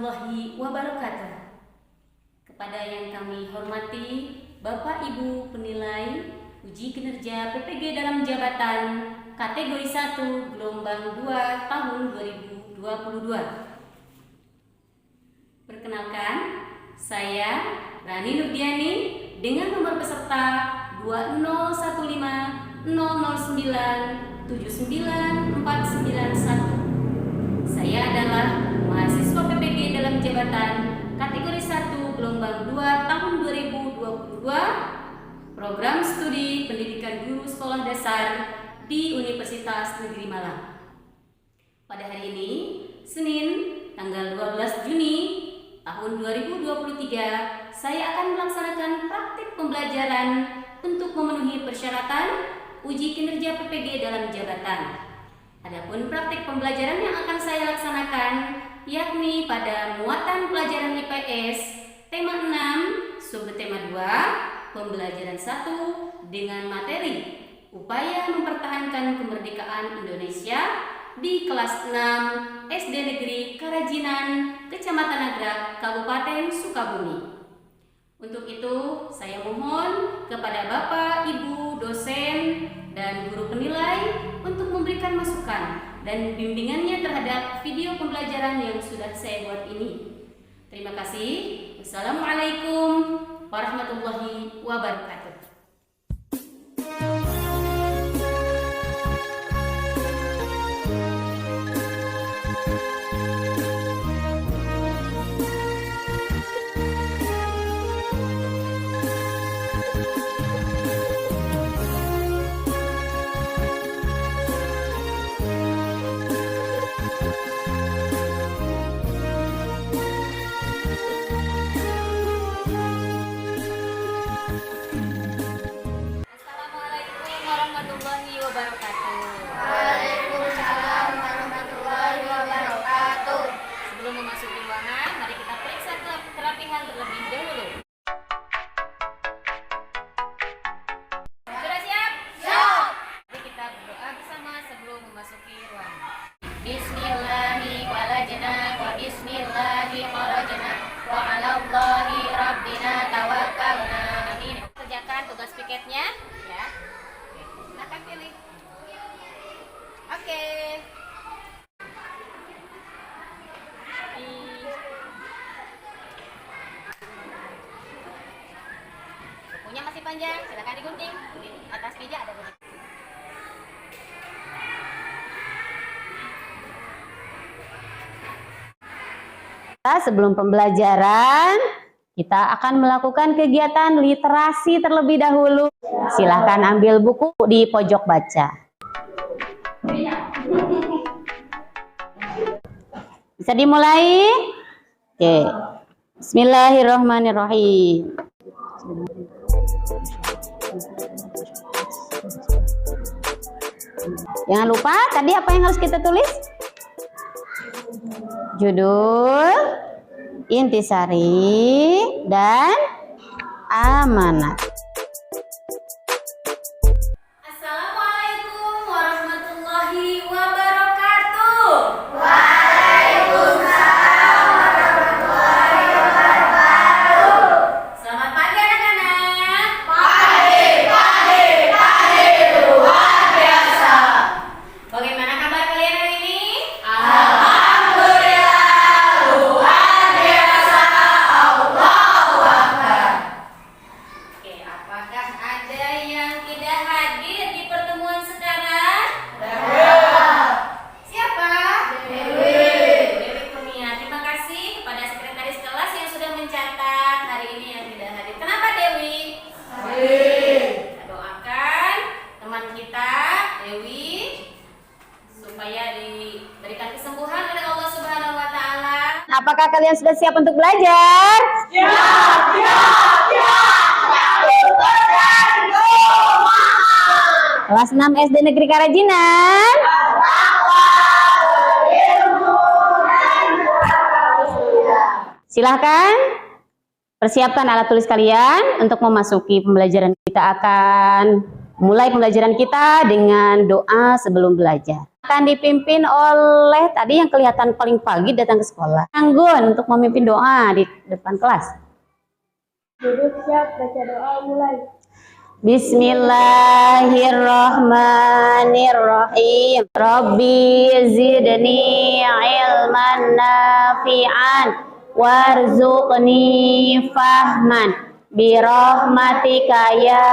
warahmatullahi wabarakatuh. Kepada yang kami hormati Bapak Ibu penilai uji kinerja PPG dalam jabatan kategori 1 gelombang 2 tahun 2022. Perkenalkan, saya Rani Nurdiani dengan nomor peserta 20150097941. Saya adalah mahasiswa PPG dalam jabatan kategori 1 gelombang 2 tahun 2022, program studi pendidikan guru sekolah dasar di Universitas Negeri Malang. Pada hari ini, Senin, tanggal 12 Juni tahun 2023, saya akan melaksanakan praktik pembelajaran untuk memenuhi persyaratan uji kinerja PPG dalam jabatan. Adapun praktik pembelajaran yang akan saya laksanakan yakni pada muatan pelajaran IPS tema 6, subtema 2, pembelajaran 1 dengan materi upaya mempertahankan kemerdekaan Indonesia di kelas 6 SD Negeri Karajinan, Kecamatan Nagrag, Kabupaten Sukabumi. Untuk itu, saya mohon kepada Bapak, Ibu, dosen, dan guru penilai untuk memberikan masukan dan bimbingannya terhadap video pembelajaran yang sudah saya buat ini. Terima kasih. Wassalamualaikum warahmatullahi wabarakatuh. Waalaikumsalam warahmatullahi wabarakatuh. Sebelum memasuki ruangan, mari kita periksa kerapihan terlebih dahulu. Sudah siap? Siap. Mari kita berdoa bersama sebelum memasuki ruangan. Bismillahi walajna wa bismillahi kharajna wa 'alallahi rabbina tawakkalna. Amin. Kerjakan tugas piketnya ya. Silakan pilih. Oke. Bukunya masih panjang, silakan digunting. Di atas meja ada gunting. Sebelum pembelajaran, kita akan melakukan kegiatan literasi terlebih dahulu. Silahkan ambil buku di pojok baca. Bisa dimulai? Oke. Bismillahirrahmanirrahim. Jangan lupa, tadi apa yang harus kita tulis? Judul, intisari, dan amanat. Assalamualaikum warahmatullahi wabarakatuh. Waalaikumsalam warahmatullahi wabarakatuh. Selamat pagi anak-anak. Pagi luar biasa. Bagaimana kabar kalian hari ini? Alhamdulillah luar biasa. Allahu Akbar. Oke, apakah ada yang tidak hadir di pertemuan sekarang? Siapa? Dewi Kurnia. Terima kasih kepada sekretaris kelas yang sudah mencatat hari ini yang tidak hadir. Kenapa Dewi? Kita doakan teman kita Dewi supaya diberikan kesembuhan oleh Allah Subhanahu wa taala. Apakah kalian sudah siap untuk belajar? Kelas 6 SD Negeri Karajinan. Silahkan persiapkan alat tulis kalian untuk memasuki pembelajaran. Kita akan mulai pembelajaran kita dengan doa sebelum belajar. Akan dipimpin oleh tadi yang kelihatan paling pagi datang ke sekolah. Anggun untuk memimpin doa di depan kelas. Duduk siap, baca doa mulai. Bismillahirrahmanirrahim. Rabbi zidni ilman nafi'an warzuqni fahman birahmatika ya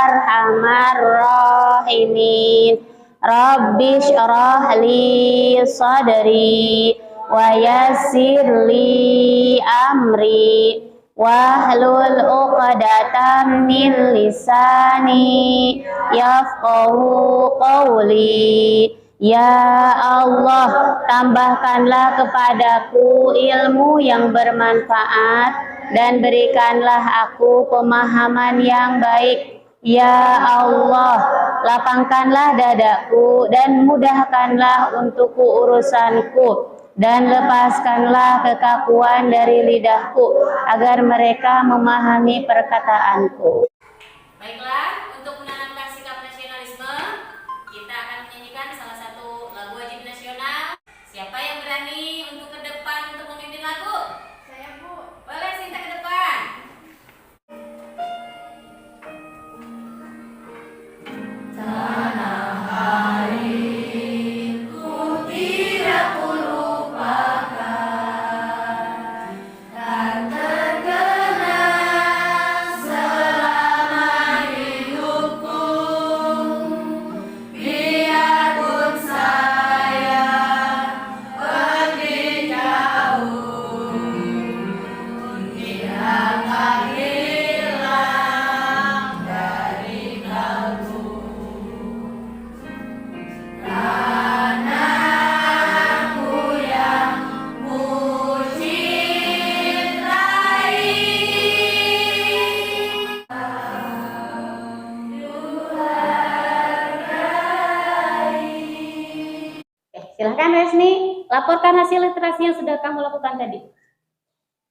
arhamar rahimin. Rabbi syrah li sadri wa yassir li amri wahlul 'uqdatam min lisani yafqahu qawli. Ya Allah, tambahkanlah kepadaku ilmu yang bermanfaat dan berikanlah aku pemahaman yang baik. Ya Allah, lapangkanlah dadaku dan mudahkanlah untukku urusanku, dan lepaskanlah kekakuan dari lidahku agar mereka memahami perkataanku. Baiklah, untuk menanamkan sikap nasionalisme, kita akan menyanyikan salah satu lagu wajib nasional. Siapa yang berani untuk ke depan untuk memimpin lagu? Saya, Bu. Boleh Sinta ke depan. Silahkan Resni, laporkan hasil literasi yang sudah kamu lakukan tadi.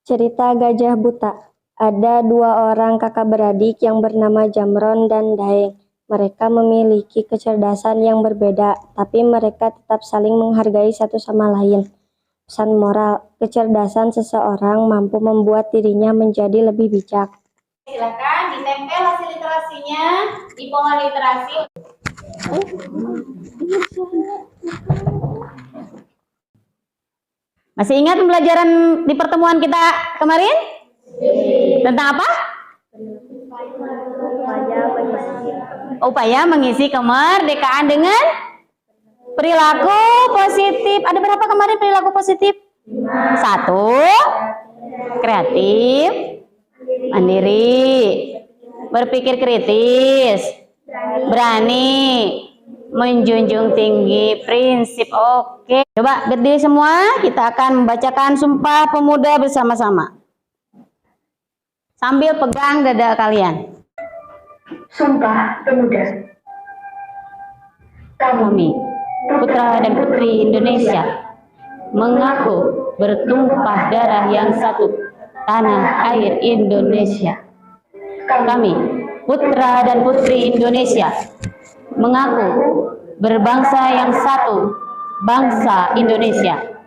Cerita Gajah Buta. Ada dua orang kakak beradik yang bernama Jamron dan Daeng. Mereka memiliki kecerdasan yang berbeda, tapi mereka tetap saling menghargai satu sama lain. Pesan moral, kecerdasan seseorang mampu membuat dirinya menjadi lebih bijak. Silakan ditempel hasil literasinya di pohon literasi. Masih ingat pembelajaran di pertemuan kita kemarin? Tentang apa? Upaya mengisi kemerdekaan dengan perilaku positif. Ada berapa kemarin perilaku positif? 1. Kreatif, mandiri, berpikir kritis, berani, menjunjung tinggi prinsip. Oke, coba berdiri semua. Kita akan membacakan Sumpah Pemuda bersama-sama sambil pegang dada kalian. Sumpah Pemuda. Kami, putra dan putri Indonesia, mengaku bertumpah darah yang satu, tanah air Indonesia. Kami, putra dan putri Indonesia, mengaku berbangsa yang satu, bangsa Indonesia.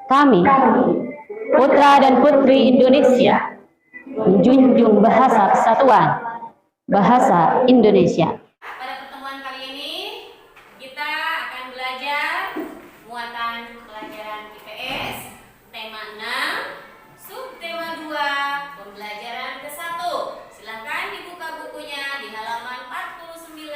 Kami, putra dan putri Indonesia, menjunjung bahasa persatuan, bahasa Indonesia. Pada pertemuan kali ini, kita akan belajar muatan pelajaran IPS, tema 6, subtema 2, pembelajaran ke-1. Silahkan dibuka bukunya di halaman 49.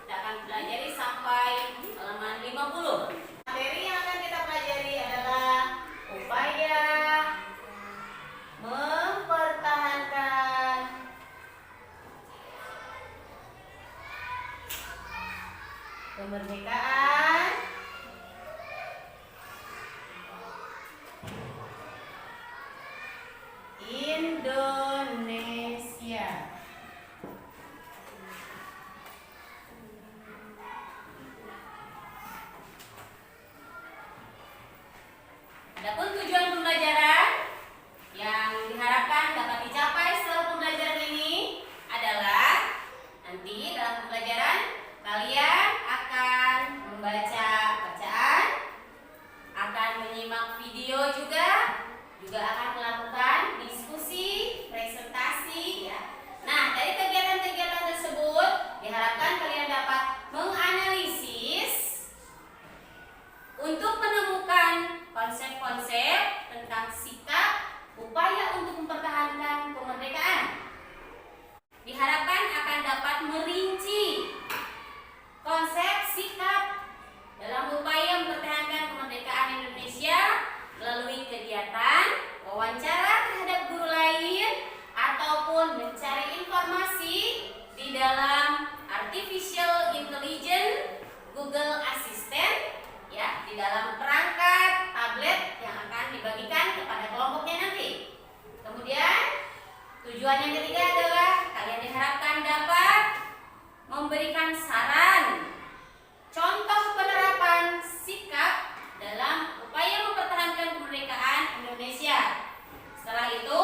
Kita akan pelajari sampai halaman 50. Materi yang akan kita pelajari adalah upaya mempertahankan kemerdekaan Indonesia. Adapun tujuan pembelajaran yang diharapkan dapat dicapai setelah pembelajaran ini adalah nanti dalam artificial intelligence, Google Assistant, ya, di dalam perangkat tablet yang akan dibagikan kepada kelompoknya nanti. Kemudian tujuan yang ketiga adalah kalian diharapkan dapat memberikan saran, contoh penerapan sikap dalam upaya mempertahankan kemerdekaan Indonesia. Setelah itu,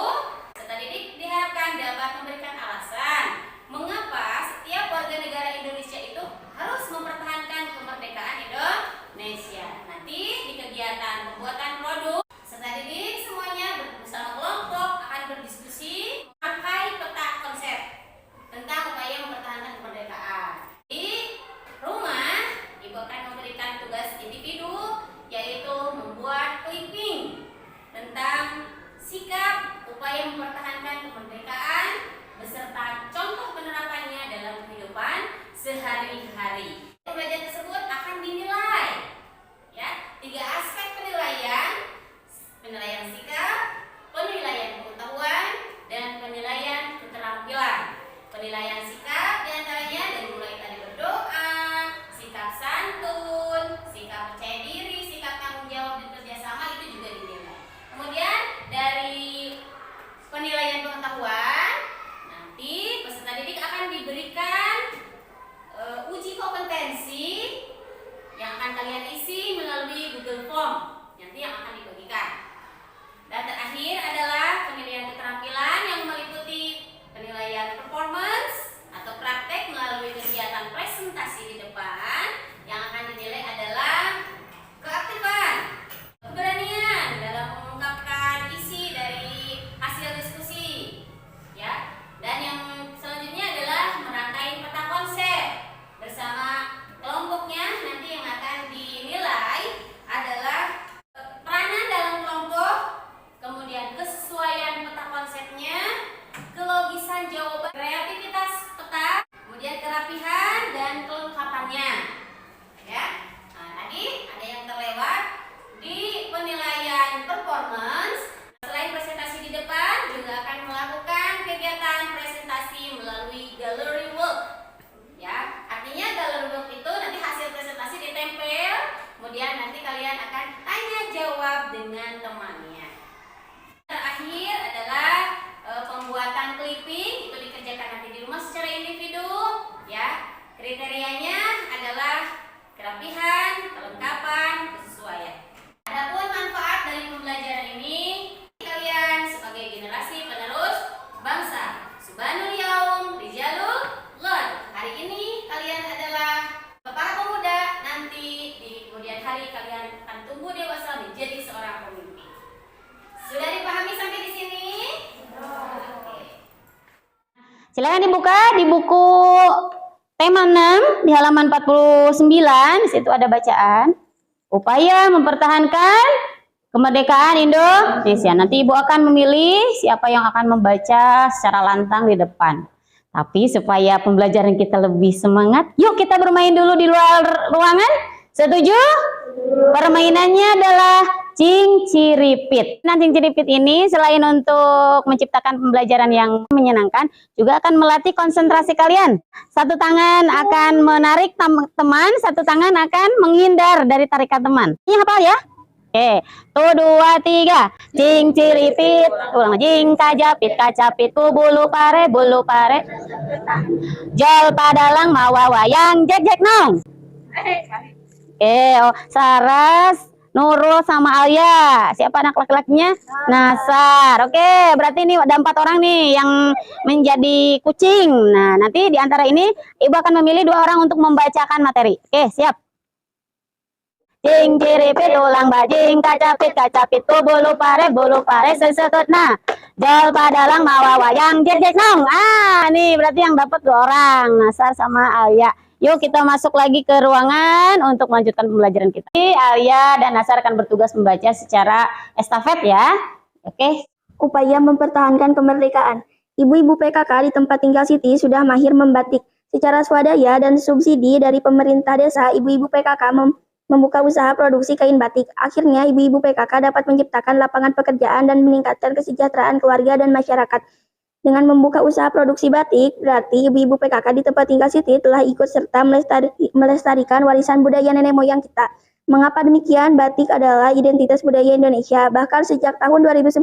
peserta didik diharapkan dapat memberikan alasan mengapa setiap warga negara Indonesia itu harus mempertahankan kemerdekaan Indonesia. Nanti di kegiatan pembuatan produk, peserta didik semuanya bersama kelompok akan berdiskusi memakai peta konsep tentang upaya mempertahankan kemerdekaan. Di rumah, ibu akan memberikan tugas individu, yaitu membuat clipping tentang sikap upaya mempertahankan kemerdekaan beserta contoh penerapannya dalam kehidupan sehari-hari. Pembelajaran tersebut akan dinilai, ya, 3 aspek penilaian: penilaian sikap, penilaian pengetahuan, dan penilaian keterampilan. Penilaian sikap diantaranya dari mulai tadi berdoa, sikap santun, sikap percaya diri, sikap tanggung jawab dan kerjasama, itu juga dinilai. Kemudian dari penilaian pengetahuan, nanti peserta didik akan diberikan uji kompetensi yang akan kalian isi melalui Google Form nanti yang akan dibagikan. Dan terakhir adalah penilaian keterampilan yang meliputi penilaian performance atau praktek melalui kegiatan presentasi di depan. Yang akan dinilai adalah keaktifan, keberanian dalam mengungkapkan isi dari hasil diskusi, ya. Dan yang selanjutnya adalah merangkai peta konsep bersama kelompoknya. Nanti yang akan dinilai adalah peranan dalam kelompok, kemudian kesesuaian peta konsepnya, kelogisan jawaban, kreativitas peta, kemudian kerapihan dan kelengkapannya, ya. Nah, tadi ada yang terlewat di penilaian performance. Selain presentasi di depan, juga akan melakukan kegiatan presentasi melalui gallery work, ya. Artinya gallery work itu nanti hasil presentasi ditempel, kemudian nanti kalian akan tanya jawab dengan temannya. Terakhir adalah pembuatan clipping, itu dikerjakan nanti di rumah secara individu, ya. Kriterianya adalah kerapihan, kelengkapan, kesesuaian. Adapun manfaat dari pembelajaran ini, kalian sebagai generasi penerus bangsa, Subhanul Yaum Rijalul Lord. Hari ini kalian adalah para pemuda, nanti di kemudian hari kalian akan tumbuh dewasa menjadi seorang pemimpin. Sudah dipahami sampai di sini? Oke. Silakan dibuka di buku tema 6 di halaman 49. Di situ ada bacaan upaya mempertahankan kemerdekaan Indonesia. Nanti ibu akan memilih siapa yang akan membaca secara lantang di depan. Tapi supaya pembelajaran kita lebih semangat, yuk kita bermain dulu di luar ruangan. Setuju? Permainannya adalah Cing-Ciripit. Nah, Cing-Ciripit ini selain untuk menciptakan pembelajaran yang menyenangkan, juga akan melatih konsentrasi kalian. Satu tangan akan menarik teman, satu tangan akan menghindar dari tarikan teman. Ini hafal ya? Oke, 1, 2, 3. Cing-Ciripit. Ulang. Jing kajapit, kacapit, bulu pare, bulu pare. Jol padalang mawa wayang, jek jek nong. Saras, Nurul sama Alia. Siapa anak laki-lakinya? Nasar. Oke, berarti ini ada 4 orang nih yang menjadi kucing. Nah, nanti di antara ini ibu akan memilih 2 orang untuk membacakan materi. Oke, siap. Cing-ciripit ulang bajing, kacapit, kacapit, bulu pare, sesekut. Nah, jol padalang mawa wayang, jek jek nong. Nih berarti yang dapat 2 orang, Nasar sama Alia. Yuk kita masuk lagi ke ruangan untuk melanjutkan pembelajaran kita. Alia dan Nasar akan bertugas membaca secara estafet ya. Oke. Upaya mempertahankan kemerdekaan. Ibu-ibu PKK di tempat tinggal Siti sudah mahir membatik. Secara swadaya dan subsidi dari pemerintah desa, ibu-ibu PKK membuka usaha produksi kain batik. Akhirnya ibu-ibu PKK dapat menciptakan lapangan pekerjaan dan meningkatkan kesejahteraan keluarga dan masyarakat. Dengan membuka usaha produksi batik, berarti ibu-ibu PKK di tempat tinggal Siti telah ikut serta melestarikan warisan budaya nenek moyang kita. Mengapa demikian? Batik adalah identitas budaya Indonesia. Bahkan sejak tahun 2009,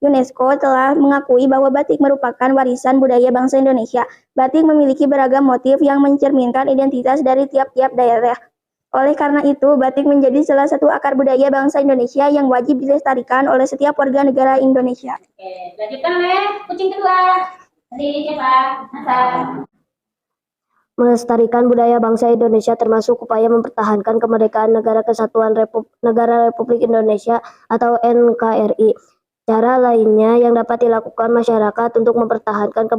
UNESCO telah mengakui bahwa batik merupakan warisan budaya bangsa Indonesia. Batik memiliki beragam motif yang mencerminkan identitas dari tiap-tiap daerah. Oleh karena itu, batik menjadi salah satu akar budaya bangsa Indonesia yang wajib dilestarikan oleh setiap warga negara Indonesia. Oke, lanjutkan oleh kucing kedua. Dari siapa? Hasan. Melestarikan budaya bangsa Indonesia termasuk upaya mempertahankan kemerdekaan Negara Kesatuan Negara Republik Indonesia atau NKRI. Cara lainnya yang dapat dilakukan masyarakat untuk mempertahankan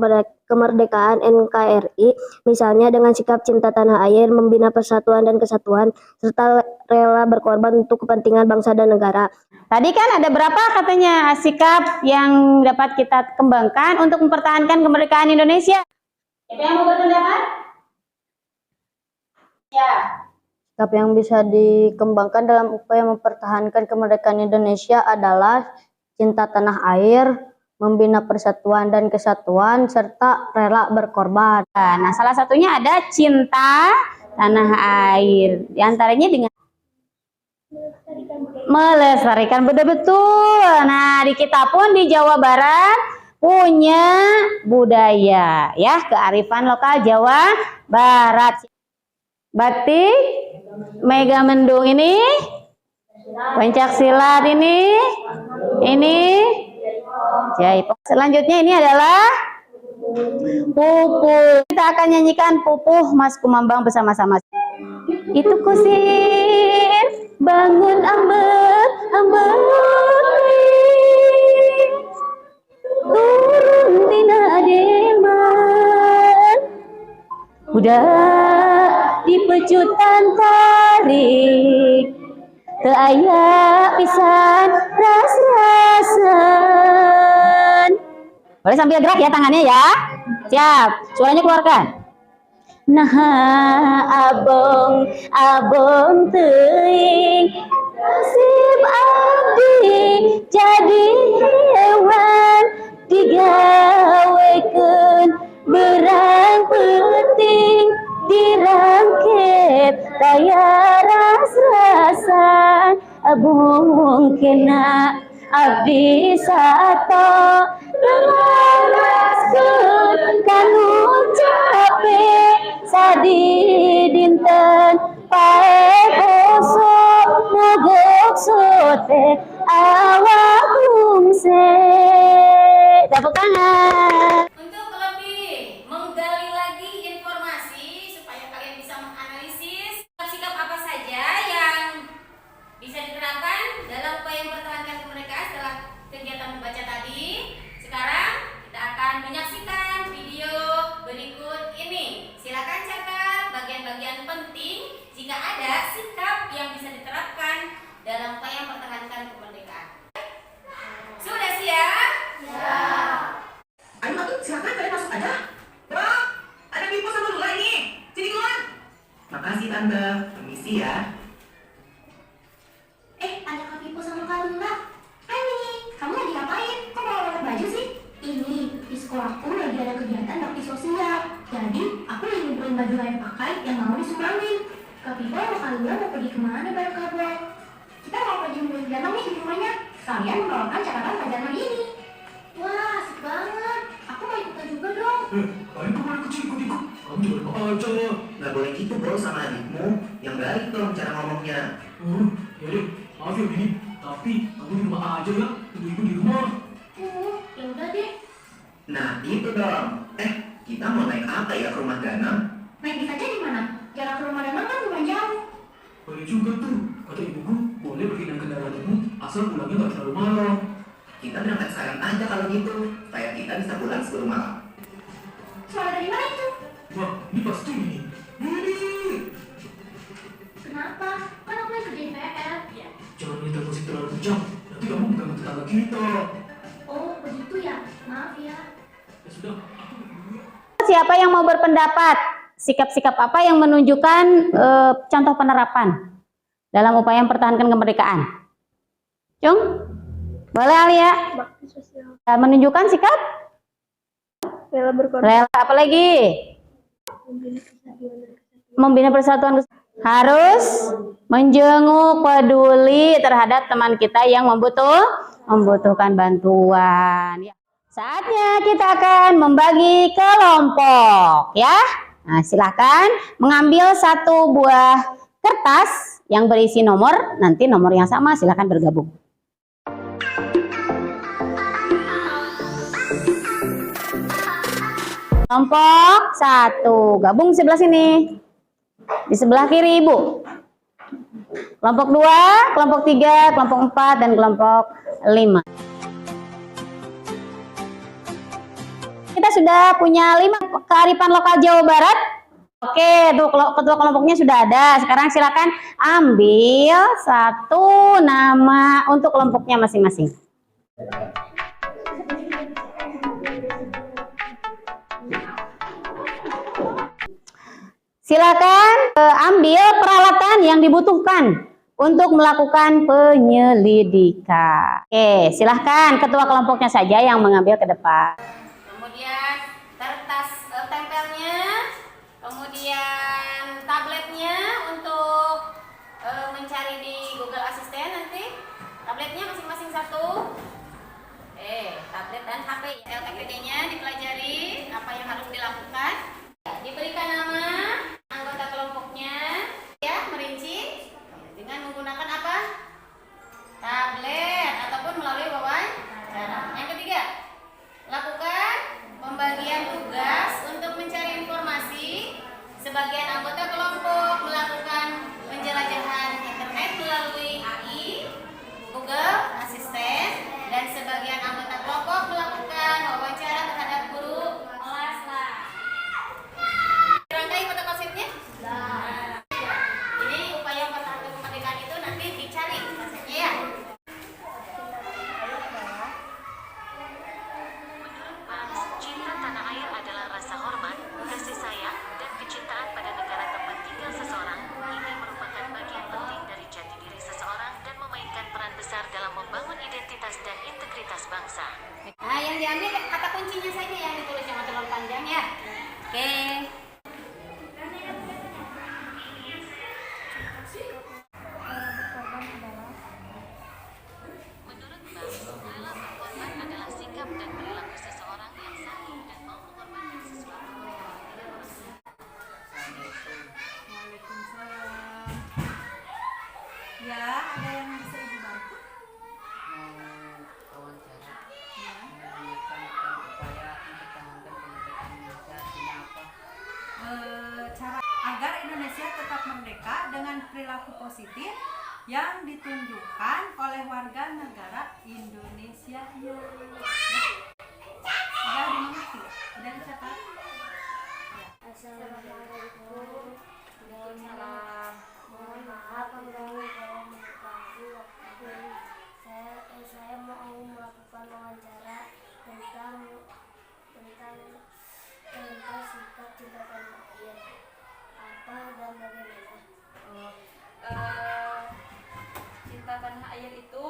kemerdekaan NKRI, misalnya dengan sikap cinta tanah air, membina persatuan dan kesatuan, serta rela berkorban untuk kepentingan bangsa dan negara. Tadi kan ada berapa katanya sikap yang dapat kita kembangkan untuk mempertahankan kemerdekaan Indonesia? Siapa yang mau berpendapat? Ya. Sikap yang bisa dikembangkan dalam upaya mempertahankan kemerdekaan Indonesia adalah cinta tanah air, membina persatuan dan kesatuan, serta rela berkorban. Nah, salah satunya ada cinta tanah air. Di antaranya dengan melestarikan betul-betul. Nah, di kita pun di Jawa Barat punya budaya ya, kearifan lokal Jawa Barat. Batik, Mega Mendung ini, pencak silat ini jaipong. Selanjutnya ini adalah pupuh. Kita akan nyanyikan pupuh Mas Kumambang bersama-sama. Itu kusir bangun ambek turun tina delman udah di pecutan tarik teu aya pisan ras-rasan. Boleh sambil gerak ya tangannya ya. Siap, suaranya keluarkan. Nah, abong teuing nasib abdi jadi hewan digawekeun berang penting dirangkep daya ras-rasan abong kena abdi sato ngelaraskeun kanu capek sadi dinten pae poso mogok sote awak bungse. Tepuk tangan. Untuk lebih menggali lagi informasi supaya kalian bisa menganalisis sikap apa saja yang bisa diterapkan dalam upaya mempertahankan kemerdekaan setelah kegiatan membaca tadi. Sekarang kita akan menyaksikan video berikut ini. Silakan catat bagian-bagian penting jika ada sikap yang bisa diterapkan dalam upaya mempertahankan kemerdekaan. Sudah siap? Ya. Ayo masuk, silakan kalian masuk aja. Bro, ada Pipo sama Lula ini. Sini keluar. Makasih Tante, permisi ya. Ada Kak Pipo sama Kak Lula. Hai Mini, kamu lagi ngapain? Kok bawa banyak baju sih? Ini, di sekolahku lagi ada kegiatan bakti sosial. Jadi, aku lagi ngumpulin baju layak pakai yang mau disumbangin. Kak Pipo sama Kak Lula mau pergi kemana bareng Kak Boy? Kita mau pergi membeli danau nih di rumahnya. Kalian membawakan catatan pelajaran hari ini. Wah, asik banget. Aku mau ikutan juga dong. Kalian kok boleh ikut-ikut? Kamu juga aja. Nggak boleh gitu bro sama adikmu. Yang baik dong cara ngomongnya. Ya deh, maaf ya Bini. Tapi kamu di rumah aja ya. Ibu-ibu di rumah. Ya udah deh. Nah itu dong. Kita mau naik apa ya ke rumah Danang? Naik bis aja di mana? Jarak ke rumah Danang kan lumayan jauh. Boleh juga tuh. Kata ibuku, boleh pergi naik kendaraan ibu asal pulangnya nggak terlalu malam. Kita berangkat sekarang aja kalau gitu, supaya kita bisa pulang sebelum malam. Suara dari mana itu? Wah, ini pasti ini. Kenapa? Kan aku lagi kerjain PR. Ya. Jangan minta musik terlalu kencang, nanti kamu mengganggu tetangga kita. Oh, begitu ya. Maaf ya. Ya sudah. Siapa yang mau berpendapat? Sikap-sikap apa yang menunjukkan contoh penerapan dalam upaya mempertahankan kemerdekaan? Cung? Boleh Alia? Bakti sosial. Menunjukkan sikap? rela berkorban. Rela apa lagi? Membina persatuan. Harus menjenguk, peduli terhadap teman kita yang membutuhkan bantuan. Saatnya kita akan membagi kelompok, ya. Nah, silakan mengambil satu buah kertas yang berisi nomor, nanti nomor yang sama silakan bergabung. Kelompok 1, gabung sebelah sini. Di sebelah kiri Ibu. Kelompok 2, kelompok 3, kelompok 4, dan kelompok 5. Kita sudah punya 5 kearifan lokal Jawa Barat. Oke, tuh ketua kelompoknya sudah ada. Sekarang silakan ambil satu nama untuk kelompoknya masing-masing. Silakan ambil peralatan yang dibutuhkan untuk melakukan penyelidikan. Oke, silahkan ketua kelompoknya saja yang mengambil ke depan. Kemudian kertas tempelnya, kemudian tabletnya untuk mencari di Google Assistant nanti. Tabletnya masing-masing satu. Tablet dan HP. LTPD-nya dipelajari apa yang harus dilakukan. Diberikan nama anggota kelompoknya, ya, merinci dengan menggunakan apa? Tablet ataupun melalui wawancara. Yang ketiga, lakukan pembagian tugas untuk mencari informasi. Sebagian anggota kelompok melakukan penjelajahan internet melalui AI, Google Assistant, dan sebagian anggota kelompok melakukan wawancara terhadap guru kelas. Rangkai pada konsepnya? Nah, ini upaya mempertahankan kemerdekaan itu nanti dicari konsepnya, ya. Cinta tanah air adalah rasa hormat, kasih sayang, dan kecintaan pada negara tempat tinggal seseorang. Ini merupakan bagian penting dari jati diri seseorang dan memainkan peran besar dalam membangun identitas dan integritas bangsa. Nah, yang diambil kata kuncinya saja yang ditulis sama telur panjang, ya. Oke. Menurut Bang, rela berkorban adalah sikap dan perilaku seseorang yang sanggup dan mau mengorbankan sesuatu. Waalaikumsalam. Ya, ada yang bisa Ibu bantu? Wawancara Ya. menanyakan upaya mempertahankan kemerdekaan Indonesia ini apa? Cara agar Indonesia tetap merdeka dengan perilaku positif yang ditunjukkan oleh warga negara Indonesia. Udah dimengerti? Udah dicatat? Ya. Assalamualaikum. Waalaikumsalam. Mohon maaf mengganggu kalau mengetahui waktu saya mau melakukan wawancara tentang sikap cinta tanah air. Apa dan bagaimana? Cinta tanah air itu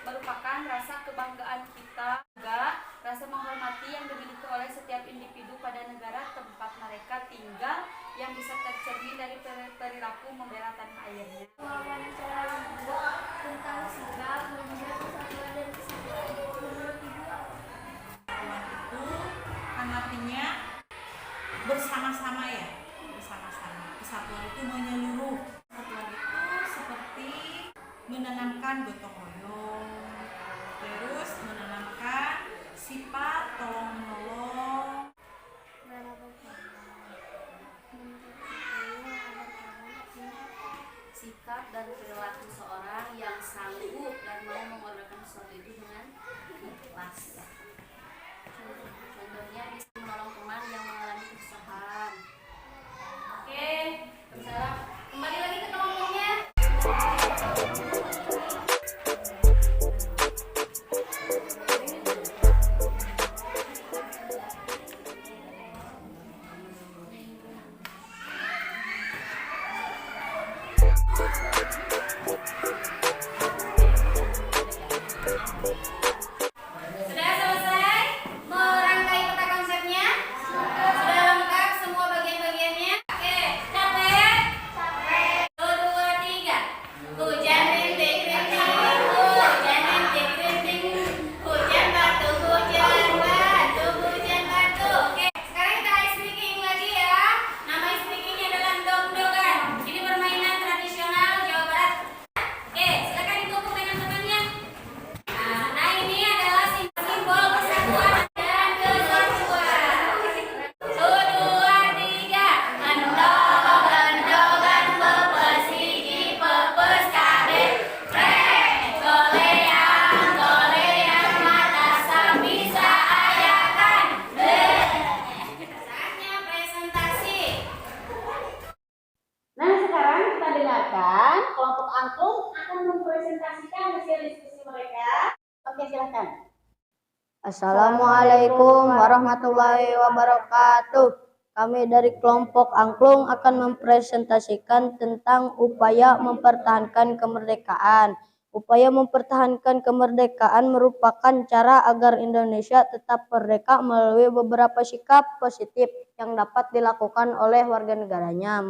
merupakan rasa kebanggaan kita, juga rasa menghormati yang dimiliki oleh setiap individu pada negara tempat mereka tinggal yang bisa tercermin dari perilaku membela tanah airnya. Wawancara dibuat tentang sikap membina persatuan dan kesatuan menurut Ibu apa? Itu kan artinya bersama-sama, ya, bersama-sama. Kesatuan itu menyeluruh. Kesatuan itu seperti menanamkan gotong royong, terus menanamkan sifat tolong menolong. Sikap dan perilaku seorang yang sanggup dan mau mengorbankan sesuatu itu dengan ikhlas. Contohnya bisa menolong teman yang mengalami kesusahan. Oke, misalnya kembali lagi ke kelompoknya. Sudah selesai merangkai peta konsepnya? mempresentasikan hasil diskusi mereka. Oke, silakan. Assalamualaikum warahmatullahi wabarakatuh. Kami dari kelompok Angklung akan mempresentasikan tentang upaya mempertahankan kemerdekaan. Upaya mempertahankan kemerdekaan merupakan cara agar Indonesia tetap merdeka melalui beberapa sikap positif yang dapat dilakukan oleh warga negaranya,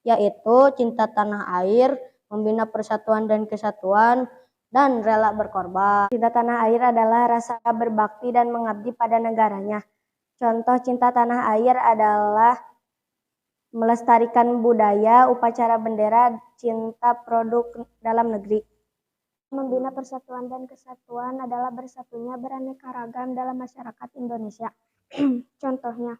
yaitu cinta tanah air, membina persatuan dan kesatuan, dan rela berkorban. Cinta tanah air adalah rasa berbakti dan mengabdi pada negaranya. Contoh cinta tanah air adalah melestarikan budaya, upacara bendera, cinta produk dalam negeri. Membina persatuan dan kesatuan adalah bersatunya beraneka ragam dalam masyarakat Indonesia. Contohnya,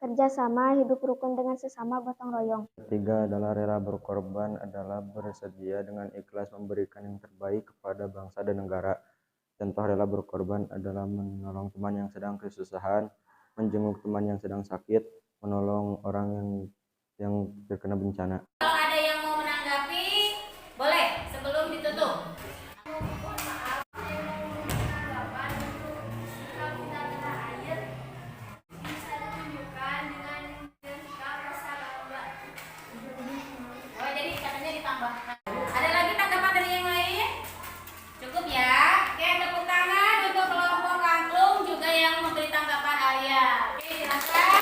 kerjasama, hidup rukun dengan sesama, gotong royong. Ketiga adalah rela berkorban, adalah bersedia dengan ikhlas memberikan yang terbaik kepada bangsa dan negara. Contoh rela berkorban adalah menolong teman yang sedang kesusahan, menjenguk teman yang sedang sakit, menolong orang yang terkena bencana. Kalau ada yang mau menanggapi, boleh sebelum ditutup. Oh, jadi katanya ditambahkan. Ada lagi tanggapan dari yang lain? Cukup ya? Oke, tepuk tangan untuk kelompok Angklung juga yang memberi tanggapan Alia. Oke, silakan.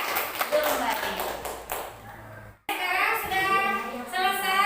Dulu kembali. Sekarang sudah selesai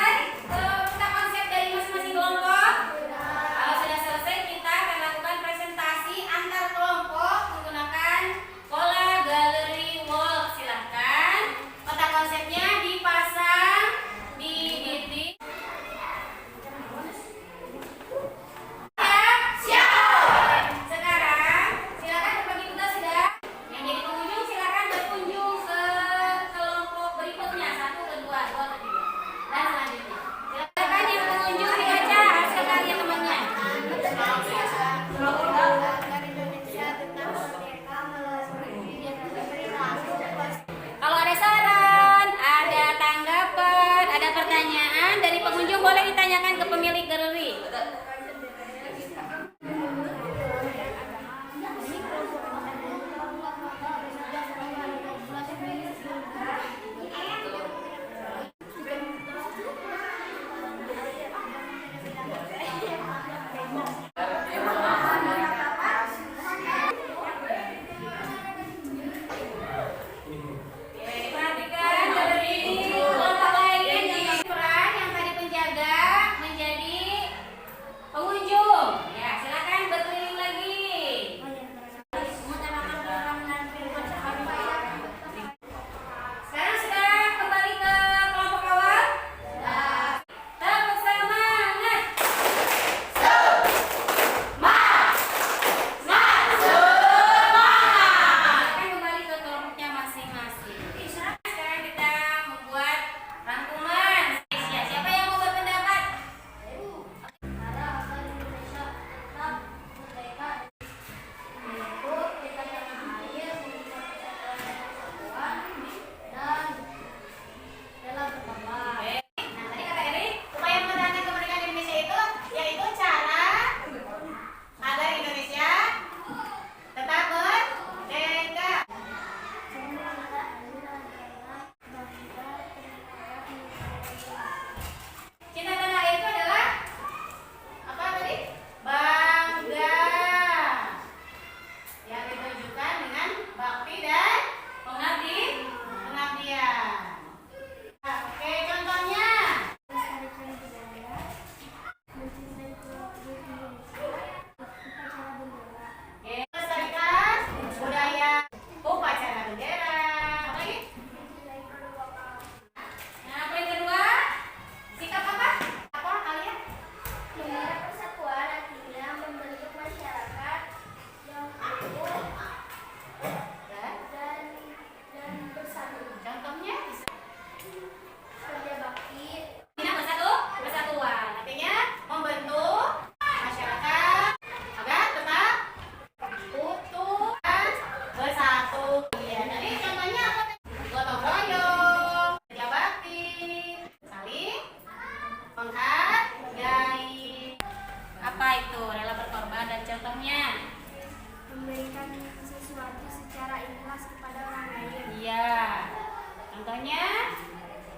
Contohnya,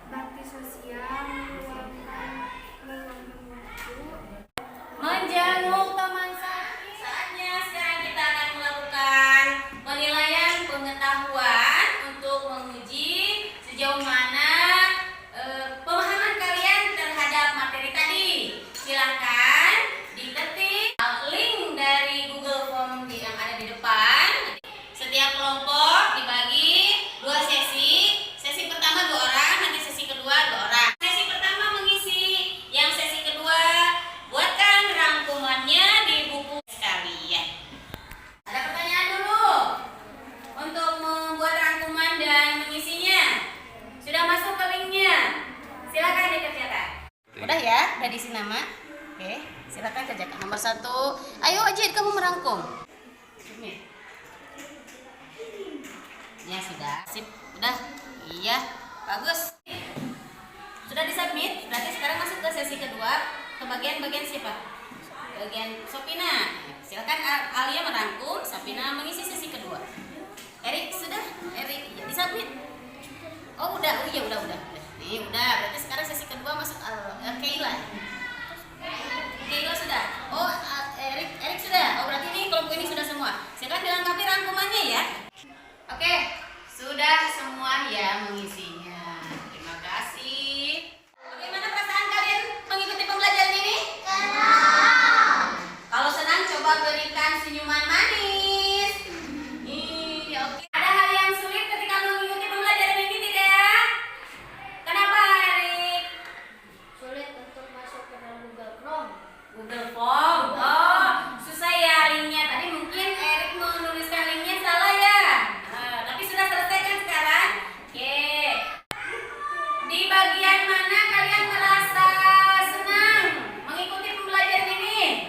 bakti sosial, meluangkan waktu, menjenguk teman sakit. Saatnya sekarang kita akan melakukan penilaian pengetahuan untuk menguji sejauh mana pemahaman kalian terhadap materi tadi. Silahkan diketik link dari Google Form yang ada di depan. Setiap kelompok dibagi 2 sesi. Sesi pertama 2 orang, nanti sesi kedua 2 orang. Sesi pertama mengisi, yang sesi kedua buatkan rangkumannya di buku sekalian. Ada pertanyaan dulu untuk membuat rangkuman dan mengisinya. Sudah masuk ke linknya? Silakan dikerjakan. Udah ya, udah diisi nama. Oke, silakan kerjakan. Nomor 1, ayo Ajit kamu merangkum. Ini. Ya sudah, sip, udah, iya, bagus. Sudah disubmit, berarti sekarang masuk ke sesi kedua, ke bagian siapa? Bagian Sopina. Silakan Alia merangkum, Sopina mengisi sesi kedua. Erik sudah, Erik ya, disubmit. Oh udah, oh iya udah. Nih udah, berarti sekarang sesi kedua masuk Keila. Keila sudah. Oh Erik sudah. Oh berarti ini kelompok ini sudah semua. Silakan dilengkapi rangkumannya ya. Oke, sudah semua ya mengisinya. Terima kasih. Bagaimana perasaan kalian mengikuti pembelajaran ini? Senang. Kalau senang coba berikan senyuman manis. Oke. Ada hal yang sulit ketika mengikuti pembelajaran ini tidak? Kenapa, Erik? Sulit untuk masuk ke dalam Google Chrome. Google Form. Oh, susah ya linknya. Tadi mungkin Erik menuliskan linknya salah ya. Tapi sudah selesai kan sekarang? Oke. Di bagian mana kalian merasa senang mengikuti pembelajaran ini?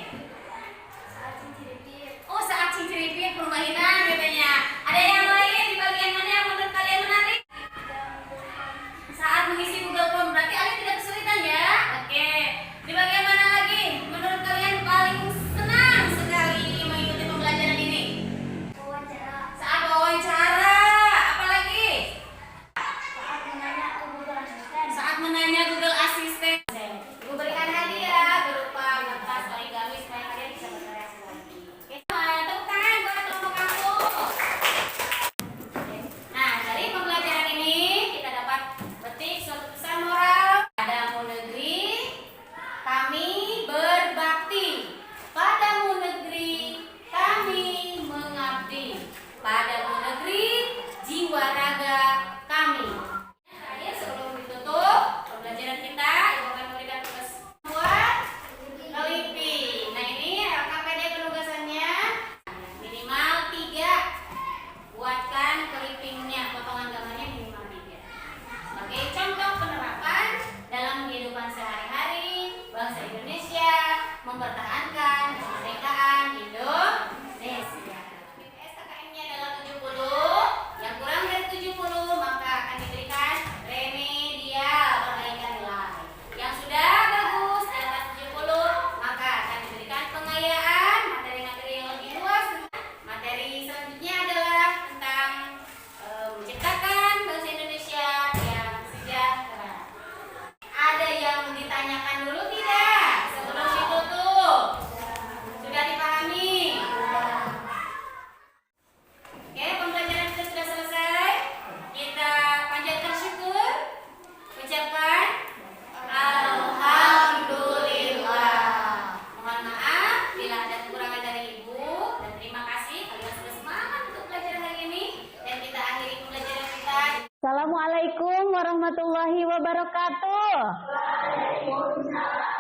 Saat cincin-cincin. Oh, saat cincin-cincin permainan katanya. Ada yang lain di bagian mana yang menurut kalian menarik? Saat mengisi Google Form, berarti kalian tidak kesulitan ya? Oke. Di bagian mana lagi menurut kalian paling senang sekali mengikuti pembelajaran ini? Wawancara. Saat wawancara. Apa lagi? Saat menanya ke Google Assistant. Saat menanya Google Assistant. Ibu berikan hadiah berupa kertas origami supaya kalian bisa berkreasi lagi. Oke, tepuk tangan buat kelompok kamu. Nah, dari pembelajaran ini kita dapat petik suatu pesan moral. Padamu negeri, kami berbakti. Padamu negeri, kami mengabdi. Padamu negeri, jiwa raga kami. Terakhir sebelum ditutup pembelajaran kita, Ibu akan memberikan tugas buat keliping. Nah ini LKPD penugasannya minimal 3. Buatkan kelipingnya, potongan gambarnya minimal 3. Sebagai contoh penerapan dalam kehidupan sehari-hari bangsa Indonesia mempertahankan kemerdekaan Indonesia. SKKM-nya adalah 70. Yang kurang dari 70 maka akan diberikan remedial perbaikan nilai. Yang sudah bagus di atas 70 maka akan diberikan pengayaan materi-materi yang lebih luas. Materi selanjutnya adalah tentang menciptakan bangsa Indonesia yang sejahtera. Ada yang ditanyakan dulu tidak sebelum ditutup? Sudah dipahami? Oke, pembelajaran kita sudah selesai. Kita panjatkan syukur. Ucapkan Alhamdulillah. Mohon maaf bila ada kekurangan dari Ibu. Dan terima kasih kalian sudah semangat untuk belajar hari ini. Dan kita akhiri pembelajaran kita. Assalamualaikum warahmatullahi wabarakatuh. Waalaikumsalam.